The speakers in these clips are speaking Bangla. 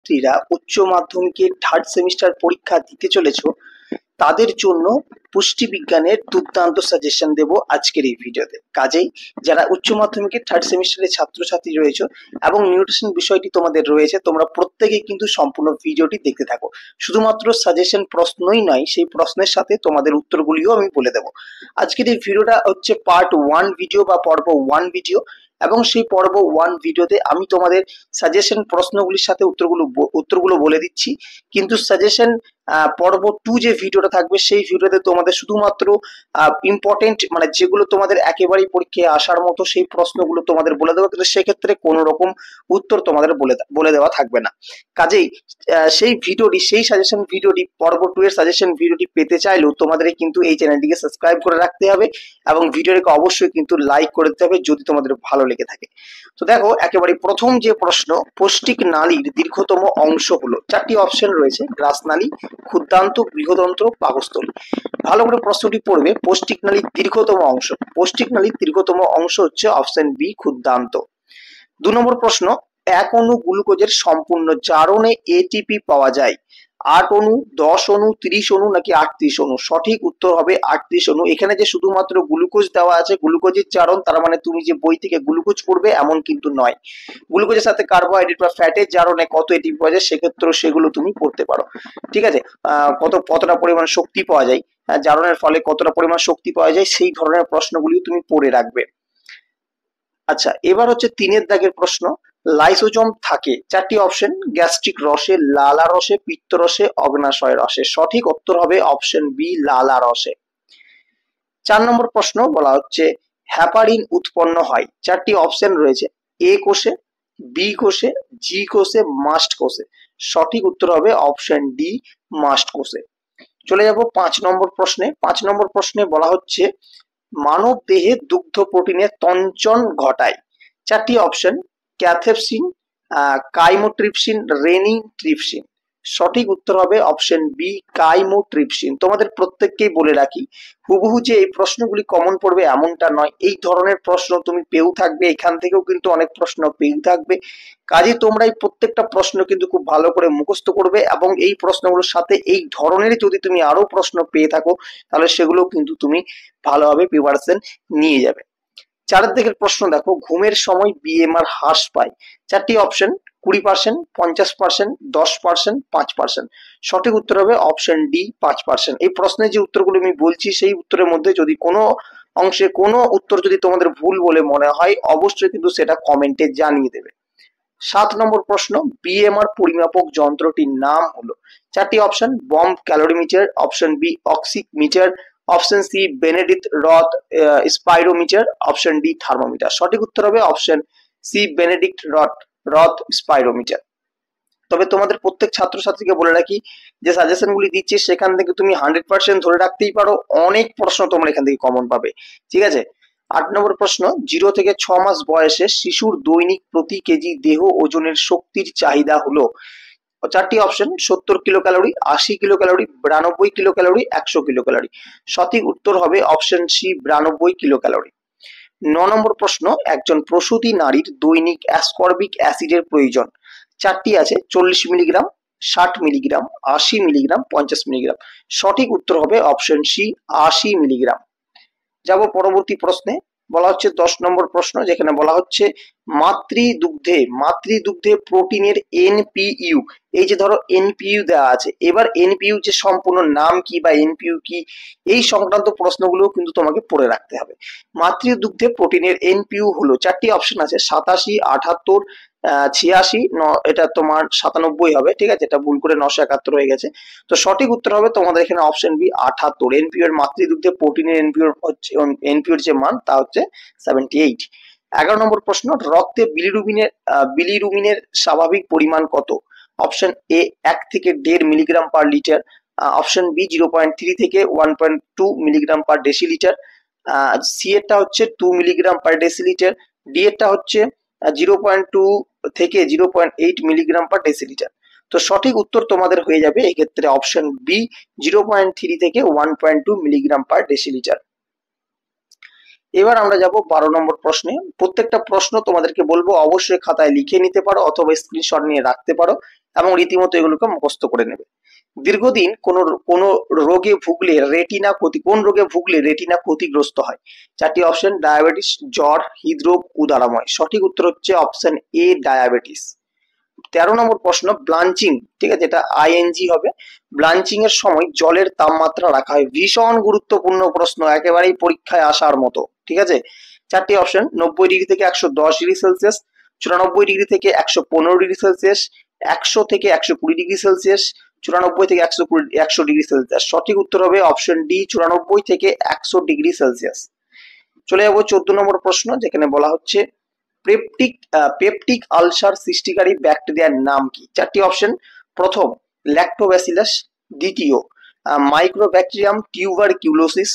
ছাত্রছাত্রীরা উচ্চ মাধ্যমিকের থার্ড সেমিস্টার পরীক্ষা দিতে চলেছো তাদের জন্য পুষ্টি বিজ্ঞানের দুর্দান্ত সাজেশন দেব আজকের এই ভিডিওতে। কাজেই যারা উচ্চ মাধ্যমিকের থার্ড সেমিস্টারের ছাত্রছাত্রী রয়েছে এবং নিউট্রিশন বিষয়টি তোমাদের রয়েছে, তোমরা প্রত্যেকেই কিন্তু সম্পূর্ণ ভিডিওটি দেখতে থাকো। শুধুমাত্র সাজেশন প্রশ্নই নয়, সেই প্রশ্নের সাথে তোমাদের উত্তরগুলিও আমি বলে দেবো। আজকের এই ভিডিওটা হচ্ছে পার্ট 1 ভিডিও বা পর্ব 1 ভিডিও, এবং সেই পর্ব 1 ভিডিওতে আমি তোমাদের সাজেশন প্রশ্নগুলির সাথে উত্তরগুলো বলে দিচ্ছি। কিন্তু সাজেশন পর্ব 2 যে ভিডিওটা থাকবে সেই ভিডিওতে তোমাদের শুধুমাত্র ইম্পর্টেন্ট মানে যেগুলো তোমাদের একেবারেই পরীক্ষায় আসার মতো সেই প্রশ্নগুলো তোমাদের বলে দেবো, কিন্তু সেক্ষেত্রে কোনো রকম উত্তর তোমাদের বলে দেওয়া থাকবে না। কাজেই সেই ভিডিওটি, সেই সাজেশন ভিডিওটি, পর্ব 2 এর সাজেশন ভিডিওটি পেতে চাইলেও তোমাদের কিন্তু এই চ্যানেলটিকে সাবস্ক্রাইব করে রাখতে হবে এবং ভিডিওটিকে অবশ্যই কিন্তু লাইক করে দিতে হবে যদি তোমাদের ভালো লেগে থাকে। তো দেখো, একেবারে প্রথম যে প্রশ্ন, পৌষ্টিক নালীর দীর্ঘতম অংশ হলো, 4টি অপশন রয়েছে, গ্রাসনালী, ক্ষুদ্রান্ত, বৃহদন্ত্র, পাকস্থলী। ভালো করে প্রশ্নটি পড়বে। পৌষ্টিক নালীর দীর্ঘতম অংশ, পৌষ্টিক নালীর দীর্ঘতম অংশ হচ্ছে অপশন বি, ক্ষুদ্রান্ত। 2 নম্বর প্রশ্ন, এক অণু গ্লুকোজের সম্পূর্ণ জারণে এটিপি পাওয়া যায় 8 অণু, 10 অণু, 30 অণু নাকি 38 অণু? সঠিক উত্তর হবে 38 অণু। এখানে যে শুধুমাত্র গ্লুকোজ দেওয়া আছে, গ্লুকোজের জারণ, তার মানে তুমি যে বই থেকে গ্লুকোজ পড়বে এমন কিন্তু নয়। গ্লুকোজের সাথে কার্বোহাইড্রেট বা ফ্যাটের জারণে কত এটিপি পাওয়া যায় সেক্ষেত্রেও সেগুলো তুমি পড়তে পারো। ঠিক আছে, কতটা পরিমাণ শক্তি পাওয়া যায়, জারণের ফলে কতটা পরিমাণ শক্তি পাওয়া যায়, সেই ধরনের প্রশ্নগুলি তুমি পড়ে রাখবে। আচ্ছা, এবার হচ্ছে 3 দাগের প্রশ্ন, লাইসোজোম থাকে 4টি অপশন, গ্যাস্ট্রিক রসে, লালা রসে, পিত্ত রসে, অগ্নাশয় রসে। সঠিক উত্তর হবে অপশন বি, লালা রসে। 4 নম্বর প্রশ্ন বলা হচ্ছে হ্যাপারিন উৎপন্ন হয়, 4টি অপশন রয়েছে, এ কোষে, বি কোষে, জি কোষে, মাস্ট কোষে। সঠিক উত্তর হবে অপশন ডি, মাস্ট কোষে। চলে যাব 5 নম্বর প্রশ্নে। 5 নম্বর প্রশ্নে বলা হচ্ছে মানব দেহে দুগ্ধ প্রোটিনের তঞ্চন ঘটায়, 4টি অপশন, ক্যাথেপসিন, কাইমোট্রিপসিন, রেনিট্রিপসিন। সঠিক উত্তর হবে অপশন বি, কাইমোট্রিপসিন। তোমাদের প্রত্যেককেই বলে রাখি, হুবহু যে এই প্রশ্নগুলি কমন পড়বে এমনটা নয়, এই ধরনের প্রশ্ন তুমি পেও থাকবে, এখান থেকেও কিন্তু অনেক প্রশ্ন পেও থাকবে। কাজে তোমরা এই প্রত্যেকটা প্রশ্ন কিন্তু খুব ভালো করে মুখস্থ করবে এবং এই প্রশ্নগুলোর সাথে এই ধরনের যদি তুমি আরো প্রশ্ন পেয়ে থাকো তাহলে সেগুলো কিন্তু তুমি ভালোভাবে প্রিপারেশন নিয়ে যাবে। 4 দিকের প্রশ্ন দেখো, ঘুমের সময় বিএমআর হ্রাস পায়, 4টি অপশন, 20%, 50%, 10%, 5%। সঠিক উত্তর হবে অপশন ডি, 5%। এই প্রশ্নের যে উত্তরগুলো আমি বলছি সেই উত্তরের মধ্যে যদি কোনো অংশে কোনো উত্তর যদি তোমাদের ভুল বলে মনে হয় অবশ্যই কিন্তু সেটা কমেন্টে জানিয়ে দেবে। 7 নম্বর প্রশ্ন, বিএমআর পরিমাপক যন্ত্রটির নাম হলো, 4টি option, bomb calorimeter, option B oximeter, option C Benedict Roth spirometer, option D thermometer. সঠিক উত্তর হবে option C Benedict Roth spirometer. তবে তোমাদের প্রত্যেক ছাত্রছাত্রীকে বলে রাখি, যে সাজেশনগুলি দিচ্ছি সেখান থেকে তুমি 100% ধরে রাখতেই পারো, অনেক প্রশ্ন তোমরা এখান থেকে কমন পাবে। ঠিক আছে। 8 নম্বর প্রশ্ন, 0 থেকে 6 মাস বয়সে শিশুর দৈনিক প্রতি কেজি দেহ ওজনের শক্তির চাহিদা হলো, 4টি option, 70 kilo calorie, 80 kilo calorie, 92 kilo calorie, 100 kilo calorie. সঠিক উত্তর হবে অপশন সি, 92 কিলো ক্যালোরি। 9 নম্বর প্রশ্ন, একজন প্রসূতি নারীর দৈনিক অ্যাসকর্বিক অ্যাসিডের প্রয়োজন, 4টি আছে, 40 মিলিগ্রাম, 60 মিলিগ্রাম, 80 মিলিগ্রাম, 50 মিলিগ্রাম। সঠিক উত্তর হবে অপশন সি, 80 মিলিগ্রাম। যাব পরবর্তী প্রশ্নে। বলা হচ্ছে 10 নম্বর প্রশ্ন, যেখানে বলা হচ্ছে মাতৃদুগ্ধে প্রোটিনের এনপিইউ, এই যে ধরো এনপিইউ দেওয়া আছে, এবার এনপিইউ যে সম্পূর্ণ নাম কি বা এনপিইউ কি এই সংক্রান্ত প্রশ্নগুলো কিন্তু তোমাকে পড়ে রাখতে হবে। মাতৃদুগ্ধে প্রোটিনের এনপিইউ হলো, 4টি অপশন আছে, 87, 78, 86, এটা তোমার 97 হবে। ঠিক আছে, এটা ভুল করে 971 হয়ে গেছে। তো সঠিক উত্তর হবে তোমাদের এখানে অপশন বি, 78। এনপিইউ এর মাতৃদুগ্ধে প্রোটিনের এনপিইউ এর যে মান তা হচ্ছে 78। 11 নম্বর প্রশ্ন, রক্তে বিলিরুবিনের স্বাভাবিক পরিমাণ কত? অপশন এ 1 থেকে 1.5 milligram per litre, option B 0.3 থেকে 1.2 মিলিগ্রাম পার ডেসিলিটার, সি এরটা হচ্ছে 2 মিলিগ্রাম পার ডেসিলিটার, ডি এরটা হচ্ছে 0.2 থেকে 0.8 মিলিগ্রাম পার ডেসিলিটার। তো সঠিক উত্তর তোমাদের হয়ে যাবে এক্ষেত্রে অপশন বি, 0.3 থেকে 1.2 মিলিগ্রাম পার ডেসিলিটার। এবার আমরা যাব 12 নম্বর প্রশ্নে। প্রত্যেকটা প্রশ্ন তোমাদেরকে বলবো অবশ্যই খাতায় লিখে নিতে পারো অথবা স্ক্রিনশট নিয়ে রাখতে পারো এবং রীতিমতো এগুলোকে মুখস্থ করে নেবে। দীর্ঘদিন কোন রোগে ভুগলে রেটিনা কোন রোগে ভুগলে রেটিনা ক্ষতিগ্রস্ত হয়? চারটি অপশন: ডায়াবেটিস, জ্বর, হৃদরোগ, উদারাময়। সঠিক উত্তর হচ্ছে অপশন এ, ডায়াবেটিস। 13 নম্বর প্রশ্ন, ব্লাঞ্চিং, ঠিক আছে, এটা আইএনজি হবে। ব্লাঞ্চিং এর সময় জলের তাপমাত্রা রাখা হয়। ভীষণ গুরুত্বপূর্ণ প্রশ্ন, একেবারেই পরীক্ষায় আসার মতো, ঠিক আছে। চারটি অপশন: 90 ডিগ্রি থেকে 110 ডিগ্রি সেলসিয়াস, 94 ডিগ্রি থেকে 115 ডিগ্রি সেলসিয়াস, 100 থেকে 120 ডিগ্রি সেলসিয়াস, 94 থেকে 100 ডিগ্রি সেলসিয়াস। সঠিক উত্তর হবে অপশন ডি, 94 থেকে 100 ডিগ্রি সেলসিয়াস। চলে যাবো 14 নম্বর প্রশ্ন, যেখানে বলা হচ্ছে পেপটিক আলসার সৃষ্টিকারী ব্যাকটেরিয়ার নাম কি? চারটি অপশন: প্রথম ল্যাক্টোব্যাসিলাস, দ্বিতীয় মাইক্রোব্যাকটেরিয়াম টিউবারকিউলোসিস,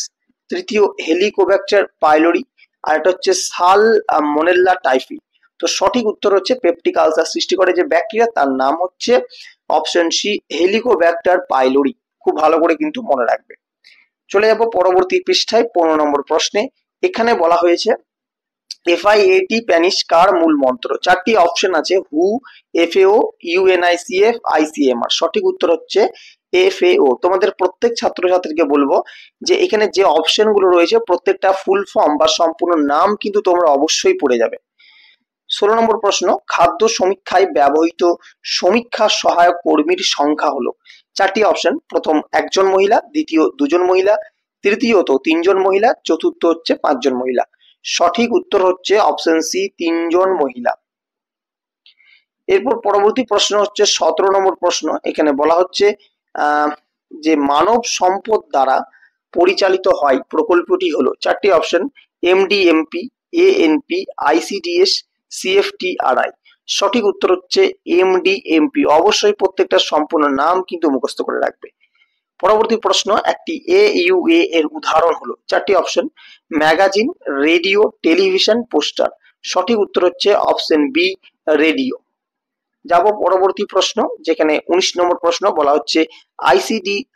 তৃতীয় হেলিকোব্যাক্টার পাইলোরি, আর এটা হচ্ছে সালমোনেল্লা টাইফি। তো সঠিক উত্তর হচ্ছে পেপটিক আলসার সৃষ্টি করে যে ব্যাকটেরিয়া তার নাম হচ্ছে অপশন সি, হেলিকোব্যাক্টার পাইলোরি। খুব ভালো করে কিন্তু মনে রাখবে। চলে যাব পরবর্তী পৃষ্ঠায় 15 নম্বর প্রশ্নে। এখানে বলা হয়েছে এফআইএটি প্যানিশ কার মূল মন্ত্র? চারটি অপশন আছে: হু, এফএও, ইউএনআইসিএফ, আইসিএমআর। সঠিক উত্তর হচ্ছে এফএও। তোমাদের প্রত্যেক ছাত্রছাত্রীকে বলবো যে এখানে যে অপশন গুলো রয়েছে প্রত্যেকটা ফুল ফর্ম বা সম্পূর্ণ নাম কিন্তু তোমরা অবশ্যই পড়ে যাবে। 16 নম্বর প্রশ্ন, খাদ্য সমীক্ষায় ব্যবহৃত সমীক্ষা সহায়ক কর্মীর সংখ্যা হলো? চারটি অপশন: প্রথম একজন মহিলা, দ্বিতীয় দুজন মহিলা, তৃতীয়ত 3 জন মহিলা, চতুর্থ হচ্ছে 5 জন মহিলা। সঠিক উত্তর হচ্ছে অপশন সি, 3 জন মহিলা। এরপর পরবর্তী প্রশ্ন হচ্ছে 17 নম্বর প্রশ্ন। এখানে বলা হচ্ছে যে মানব সম্পদ দ্বারা পরিচালিত হয় প্রকল্পটি হলো? চারটি অপশন: এমডিএমপি, এএনপি, আইসিডিএস, সিএফটিআরআই। সঠিক উত্তর হচ্ছে এমডিএমপি। অবশ্যই প্রত্যেকটা সম্পূর্ণ নাম কিন্তু মুখস্থ করে রাখবে। পরবর্তী প্রশ্ন, একটি এইউএ এর উদাহরণ হলো? চারটি option: magazine, radio, television, poster. সঠিক উত্তর হচ্ছে অপশন বি, রেডিও। যাব পরবর্তী প্রশ্ন, যেখানে 19 নম্বর প্রশ্ন বলা হচ্ছে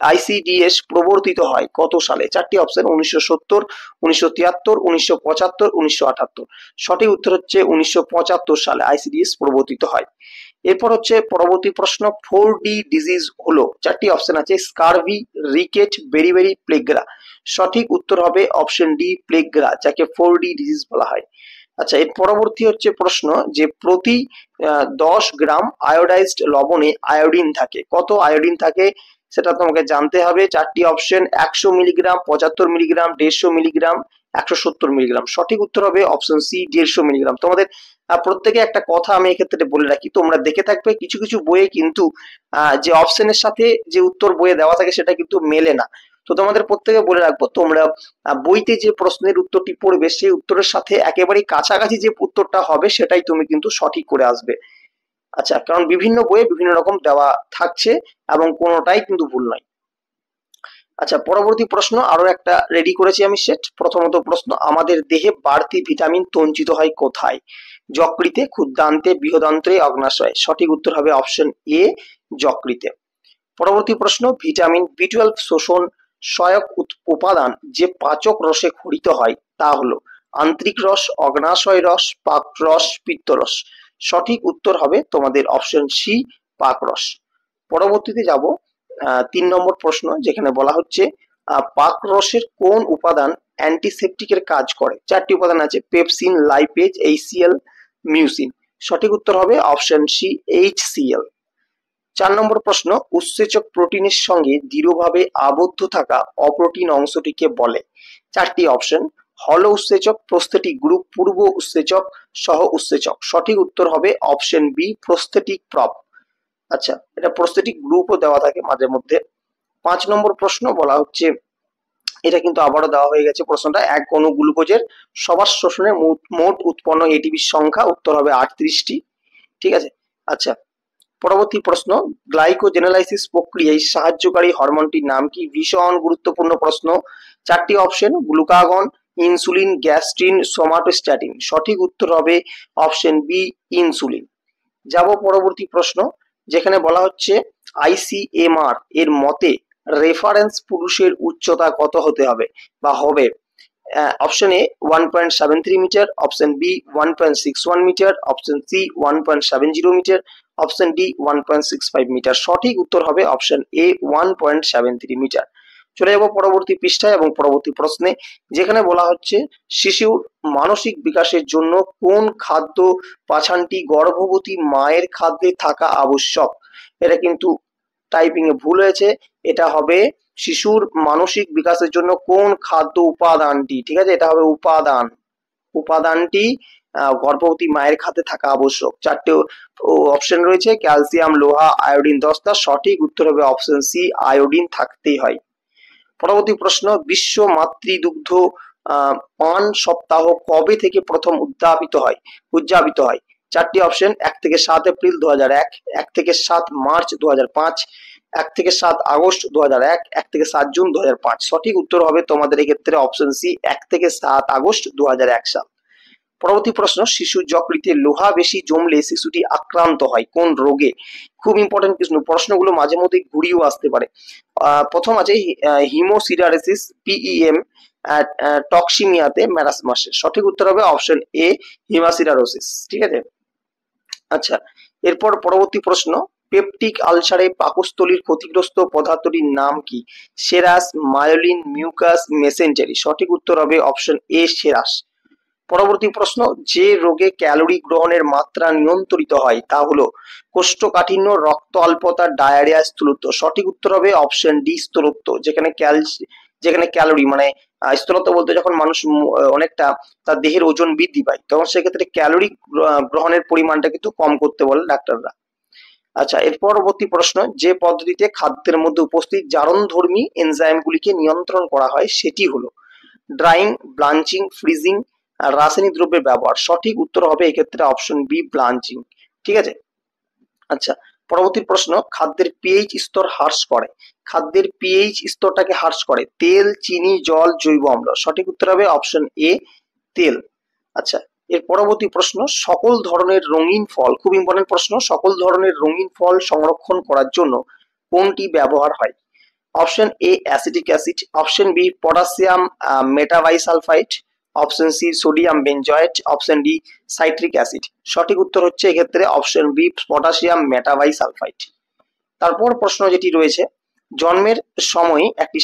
আইসিডিএস প্রবর্তিত হয় কত সালে? চারটি অপশন: 1970, 1973, 1975, 1978। সঠিক উত্তর হচ্ছে 1975 সালে আইসিডিএস প্রবর্তিত হয়। এরপর হচ্ছে পরবর্তী প্রশ্ন, 4D ডিজিজ হলো? চারটি অপশন আছে: স্কারভি, রিকেট, বেরিবেরি, প্লেগরা। সঠিক উত্তর হবে অপশন ডি, প্লেগরা, যাকে 4D ডিজিজ বলা হয়। আচ্ছা, এর পরবর্তী হচ্ছে প্রশ্ন যে প্রতি 10 গ্রাম আয়োডাইজড লবণে আয়োডিন থাকে। কত আয়োডিন থাকে সেটা তোমাকে জানতে হবে। চারটি option: 100 milligram, 75 milligram, 150 milligram, 170 milligram. সঠিক উত্তর হবে অপশন সি, 150 মিলিগ্রাম। তোমাদের প্রত্যেকে একটা কথা আমি এক্ষেত্রে বলে রাখি, তোমরা দেখে থাকবে কিছু কিছু বইয়ে কিন্তু যে অপশনের সাথে যে উত্তর বইয়ে দেওয়া থাকে সেটা কিন্তু মেলে না। তো তোমাদের প্রত্যেকে বলে রাখবো, তোমরা বইতে যে প্রশ্নের উত্তরটি পড়বে সেই উত্তরের সাথে একেবারে কাছাকাছি যে উত্তরটা হবে সেটাই তুমি কিন্তু সঠিক করে আসবে। আচ্ছা, কারণ বিভিন্ন বইয়ে বিভিন্ন রকম দেওয়া থাকছে এবং কোনোটাই কিন্তু ভুল নয়। আচ্ছা, পরবর্তী প্রশ্ন আরো একটা রেডি করেছি আমি সেট। প্রথমত প্রশ্ন, আমাদের দেহে বাড়তি ভিটামিন সঞ্চিত হয় কোথায়? যকৃতে, ক্ষুদ্রান্তে, বৃহদান্ত্রে, অগ্নাশয়ে। সঠিক উত্তর হবে অপশন এ, যকৃতে। পরবর্তী প্রশ্ন, ভিটামিন বি12 শোষণ সহায়ক উপাদান যে পাচক রসে খরিত হয় তা হলো? আন্তরিক রস, অগ্নাশয় রস, পাক রস, পিত্তরস। সঠিক উত্তর হবে তোমাদের অপশন সি, পাক রস। পরবর্তীতে যাব 3 নম্বর প্রশ্ন, যেখানে বলা হচ্ছে পাক রসের কোন উপাদান অ্যান্টিসেপটিকের কাজ করে? চারটি উপাদান আছে: পেপসিন, লাইপেজ, এইচসিএল, মিউসিন। সঠিক উত্তর হবে অপশন সি, এইচসিএল। 4 নম্বর প্রশ্ন, উৎসেচক প্রোটিনের সঙ্গে দৃঢ়ভাবে আবদ্ধ থাকা অপ্রোটিন অংশটিকে বলে? চারটি অপশন: হল উৎসেচক, প্রস্থেটিক গ্রুপ, পূর্ব উৎসেচক, সহ উৎসেচক। সঠিক উত্তর হবে অপশন বি, প্রস্থেটিক প্রপ। আচ্ছা, এটা প্রস্থেটিক গ্রুপও দেওয়া থাকে মাঝে মধ্যে। 5 নম্বর প্রশ্ন বলা হচ্ছে, এটা কিন্তু আবারও দেওয়া হয়ে গেছে প্রশ্নটা, এক অণু গ্লুকোজের সবার শোষণে মোট উৎপন্ন এটিপির সংখ্যা? উত্তর হবে 38টি। ঠিক আছে। আচ্ছা, পরবর্তী প্রশ্ন, গ্লাইকোজেনেলাইসিস প্রক্রিয়ায় সাহায্যকারী হরমোনটির নাম কি? ভীষণ গুরুত্বপূর্ণ প্রশ্ন। চারটি option: glucagon, insulin, gastrin, somatostatin. সঠিক উত্তর হবে অপশন বি, ইনসুলিন। যাব পরবর্তী প্রশ্ন, যেখানে বলা হচ্ছে আইসিএমআর এর মতে রেফারেন্স পুরুষের উচ্চতা কত হতে হবে বা হবে? Option A 1.73 metre, option B 1.61 metre, option C 1.70 metre, option D 1.65 metre. সঠিক উত্তর হবে অপশন এ 1.73 মিটার। চলে যাব পরবর্তী পৃষ্ঠায় এবং পরবর্তী প্রশ্নে, যেখানে বলা হচ্ছে শিশুর মানসিক বিকাশের জন্য কোন খাদ্য পাছানটি গর্ভবতী মায়ের খাদ্যে থাকা আবশ্যক। এটা কিন্তু টাইপিং এ ভুল হয়েছে, এটা হবে শিশুর মানসিক বিকাশের জন্য কোন খাদ্য উপাদানটি, ঠিক আছে, এটা হবে উপাদানটি গর্ভবতী মায়ের খাদ্যে থাকা আবশ্যক। চারটে অপশন রয়েছে, ক্যালসিয়াম, লোহা, আয়োডিন, দস্তা। সঠিক উত্তর হবে অপশন সি, আয়োডিন থাকতেই হয়। পরবর্তী প্রশ্ন, বিশ্ব মাতৃদুগ্ধ পান সপ্তাহ কবে থেকে প্রথম উদযাপিত হয়। চারটি অপশন, 1 থেকে 7 এপ্রিল 2001, 1 থেকে 7 মার্চ 2005, 1 থেকে 7 আগস্ট 2001, 1 থেকে 7 জুন 2005। সঠিক উত্তর হবে তোমাদের এক্ষেত্রে অপশন সি, 1 থেকে 7 আগস্ট 2001 সাল। পরবর্তী প্রশ্ন, শিশু যকৃতে লোহা বেশি জমলে শিশুটি আক্রান্ত হয় কোন রোগে। খুব ইম্পর্টেন্ট প্রশ্নগুলো, মাঝে মধ্যে ঘুরিয়েও আসতে পারে। প্রথম আছে হিমোসিডারেসিস, পিইএম, টক্সিমিয়াতে, ম্যারাসমাসে। সঠিক উত্তর হবে অপশন এ, হিমাসিডারোসিস। ঠিক আছে, আচ্ছা, এরপর পরবর্তী প্রশ্ন, পেপটিক আলসারে পাকস্থলীর ক্ষতিগ্রস্ত পদার্থটির নাম কি। সেরাস, মায়োলিন, মিউকাস, মেসেঞ্জারি। সঠিক উত্তর হবে অপশন এ, সেরাস। পরবর্তী প্রশ্ন, যে রোগে ক্যালোরি গ্রহণের মাত্রা নিয়ন্ত্রিত হয় তা হলো কোষ্ঠকাঠিন্য, রক্ত অল্পতা, ডায়রিয়া, স্থূলত্ব। সঠিক উত্তর হবে অপশন ডি, স্থূলত্ব। যেখানে ক্যালোরি মানে স্থূলত্ব বলতে যখন মানুষ অনেকটা তার দেহের ওজন বৃদ্ধি পায়, তখন সেক্ষেত্রে ক্যালোরি গ্রহণের পরিমাণটা কিন্তু কম করতে বলে ডাক্তাররা। আচ্ছা, এর পরবর্তী প্রশ্ন, যে পদ্ধতিতে খাদ্যের মধ্যে উপস্থিত জারণধর্মী এনজাইমগুলিকে নিয়ন্ত্রণ করা হয় সেটি হলো ড্রাইং, ব্লাঞ্চিং, ফ্রিজিং, রাসায়নিক দ্রব্যের ব্যবহার। সঠিক উত্তর হবে এক্ষেত্রে অপশন বি, ব্লাঞ্চিং। ঠিক আছে, আচ্ছা, পরবর্তী প্রশ্ন, খাদ্যের পিএইচ স্তর হ্রাস করে। খাদ্যের পিএইচ স্তরটাকে হ্রাস করে তেল, চিনি, জল, জৈব অম্ল। সঠিক উত্তর হবে অপশন এ, তেল। আচ্ছা, এর পরবর্তী প্রশ্ন, সকল ধরনের রঙিন ফল, খুব ইম্পর্টেন্ট প্রশ্ন, সকল ধরনের রঙিন ফল সংরক্ষণ করার জন্য কোনটি ব্যবহার হয়। Option A, acetic acid, option B, potassium metabisulphite, option C, sodium benzoate, option D, citric acid. সঠিক উত্তর হচ্ছে এক্ষেত্রে অপশন বি, পটাশিয়াম মেটাবাইসালফাইড। তারপর প্রশ্ন যেটি রয়েছে, জন্মের সময় একটি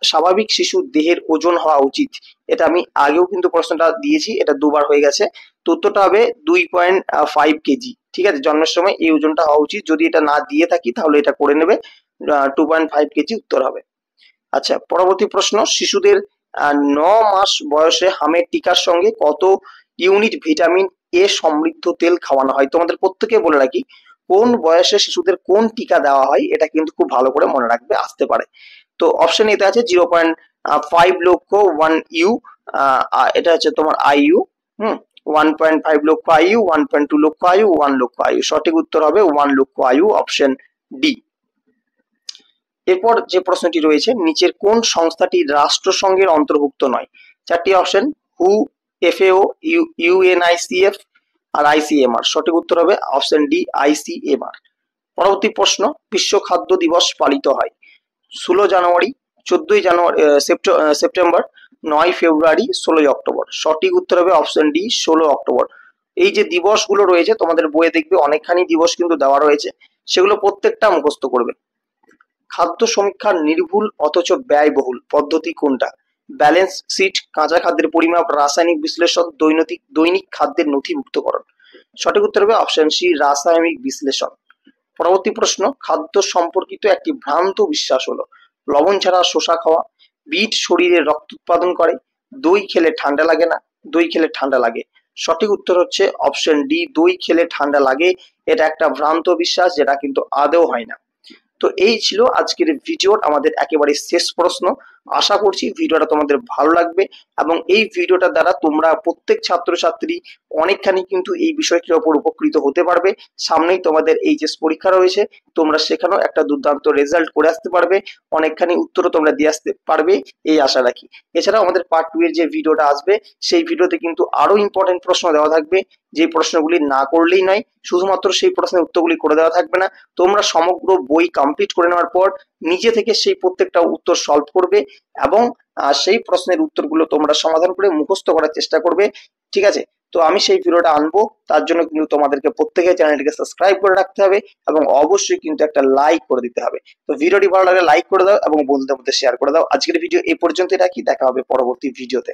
স্বাভাবিক শিশুর দেহের ওজন হওয়া উচিত। এটা আমি আগেও কিন্তু প্রশ্নটা দিয়েছি, এটা দুবার হয়ে গেছে। তো উত্তরটা হবে 2.5 কেজি। ঠিক আছে, জন্মের সময় এই ওজনটা হওয়া উচিত। যদি এটা না দিয়ে থাকি তাহলে এটা করে নেবে, 2.5 কেজি উত্তর হবে। আচ্ছা, পরবর্তী প্রশ্ন, শিশুদের 9 মাস বয়সে হামের টিকার সঙ্গে কত ইউনিট ভিটামিন এ সমৃদ্ধ তেল খাওয়ানো হয়। তোমাদের প্রত্যেকে বলে রাখি, কোন বয়সে শিশুদের কোন টিকা দেওয়া হয় এটা কিন্তু খুব ভালো করে মনে রাখবে, আসতে পারে। তো অপশন এতে আছে 0.5 লক্ষ 1 ইউ, এটা হচ্ছে তোমার আইইউ, 1.5 লক্ষ আইইউ, 1.2 লক্ষ আইইউ, 1 লক্ষ আইইউ। সঠিক উত্তর হবে 1 লক্ষ আইইউ, অপশন ডি। এরপর যে প্রশ্নটি রয়েছে, নিচের কোন সংস্থাটি রাষ্ট্রসংঘের অন্তর্ভুক্ত নয়। চারটি অপশন, হু, এফএও, ইউএনআইসিএফ আর আইসিএমআর। সঠিক উত্তর হবে অপশন ডি, আইসিএমআর। পরবর্তী প্রশ্ন, বিশ্ব খাদ্য দিবস পালিত হয় 16 জানুয়ারি, 14 জানুয়ারি সেপ্টেম্বর, 9 ফেব্রুয়ারি, 16 অক্টোবর। সঠিক উত্তর হবে অপশন ডি, 16 অক্টোবর। এই যে দিবসগুলো রয়েছে তোমাদের বইয়ে দেখবে অনেকখানি দিবস কিন্তু দেওয়া রয়েছে, সেগুলো প্রত্যেকটা মুখস্থ করবে। খাদ্য সমীক্ষার নির্ভুল অথচ ব্যয়বহুল পদ্ধতি কোনটা। ব্যালেন্স শিট, কাঁচা খাদ্যের পরিমাপ, রাসায়নিক বিশ্লেষণ, দৈনিক খাদ্যের নথিভুক্তকরণ। সঠিক উত্তর হবে অপশন সি, রাসায়নিক বিশ্লেষণ। পরবর্তী প্রশ্ন, খাদ্য সম্পর্কিত একটি ভ্রান্ত বিশ্বাস হলো লবণ ছাড়া শসা খাওয়া, বিট শরীরে রক্ত উৎপাদন করে, দই খেলে ঠান্ডা লাগে না, দই খেলে ঠান্ডা লাগে। সঠিক উত্তর হচ্ছে অপশন ডি, দই খেলে ঠান্ডা লাগে। এটা একটা ভ্রান্ত বিশ্বাস, যেটা কিন্তু আদৌ হয় না। তো এই ছিল আজকের ভিডিওর আমাদের একেবারে শেষ প্রশ্ন। আশা করছি ভিডিওটা তোমাদের ভালো লাগবে এবং এই ভিডিওটা দ্বারা তোমরা প্রত্যেক ছাত্রছাত্রী অনেকখানি কিন্তু এই বিষয়টির উপর উপকৃত হতে পারবে। সামনেই তোমাদের এইচএস পরীক্ষা রয়েছে, তোমরা সেখানেও একটা দুর্দান্ত রেজাল্ট করে আসতে পারবে, অনেকখানি উত্তরও তোমরা দিয়ে আসতে পারবে, এই আশা রাখি। এছাড়াও আমাদের পার্ট 2 এর যে ভিডিওটা আসবে সেই ভিডিওতে কিন্তু আরো ইম্পর্টেন্ট প্রশ্ন দেওয়া থাকবে, যে প্রশ্নগুলি না করলেই নয়, শুধুমাত্র সেই প্রশ্নের উত্তরগুলি করে দেওয়া থাকবে না, তোমরা সমগ্র বই কমপ্লিট করে নেওয়ার পর নিজে থেকে সেই প্রত্যেকটা উত্তর সলভ করবে এবং সেই প্রশ্নের উত্তরগুলো তোমরা সমাধান করে মুখস্থ করার চেষ্টা করবে। ঠিক আছে, তো আমি সেই ভিডিওটা আনবো, তার জন্য কিন্তু তোমাদেরকে প্রত্যেকে চ্যানেলটিকে সাবস্ক্রাইব করে রাখতে হবে এবং অবশ্যই কিন্তু একটা লাইক করে দিতে হবে। তো ভিডিওটি ভালো লাগলে লাইক করে দাও এবং বন্ধুদের মধ্যে শেয়ার করে দাও। আজকের ভিডিও এই পর্যন্তই রাখি, দেখা হবে পরবর্তী ভিডিওতে।